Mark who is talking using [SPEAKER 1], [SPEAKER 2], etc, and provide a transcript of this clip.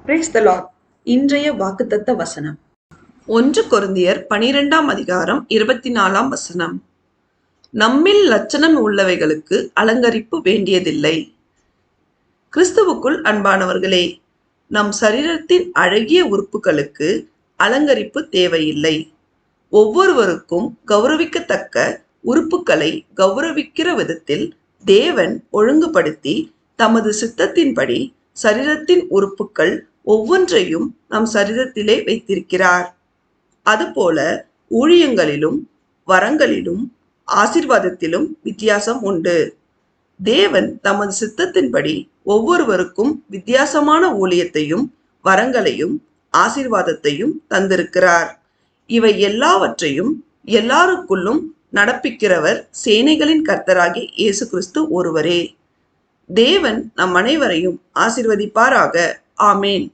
[SPEAKER 1] Praise the Lord. இன்றைய வாக்குத்தத்த வசனம் 1 கொரிந்தியர் 12ஆம் அதிகாரம் 24ஆம் வசனம். நம்மில் லட்சணம் உள்ளவைகளுக்கு அலங்கரிப்பு வேண்டியதில்லை. கிறிஸ்துவுக்குள் அன்பானவர்களே, நம் சரீரத்தின் அழகிய உறுப்புகளுக்கு அலங்கரிப்பு தேவையில்லை. ஒவ்வொருவருக்கும் கௌரவிக்கத்தக்க உறுப்புகளை கௌரவிக்கிற விதத்தில் தேவன் ஒழுங்குபடுத்தி தமது சித்தத்தின்படி சரீரத்தின் உறுப்புகள் ஒவ்வொன்றையும் நம் சரீரத்திலே வைத்திருக்கிறார். அதுபோல ஊழியங்களிலும் வரங்களிலும் ஆசீர்வாதத்திலும் வித்தியாசம் உண்டு. தேவன் தமது சித்தத்தின்படி ஒவ்வொருவருக்கும் வித்தியாசமான ஊழியத்தையும் வரங்களையும் ஆசீர்வாதத்தையும் தந்திருக்கிறார். இவை எல்லாவற்றையும் எல்லாருக்குள்ளும் நடப்பிக்கிறவர் சேனைகளின் கர்த்தராகிய இயேசு கிறிஸ்து ஒருவரே. தேவன் நம் அனைவரையும் ஆசீர்வதிப்பாராக. ஆமேன்.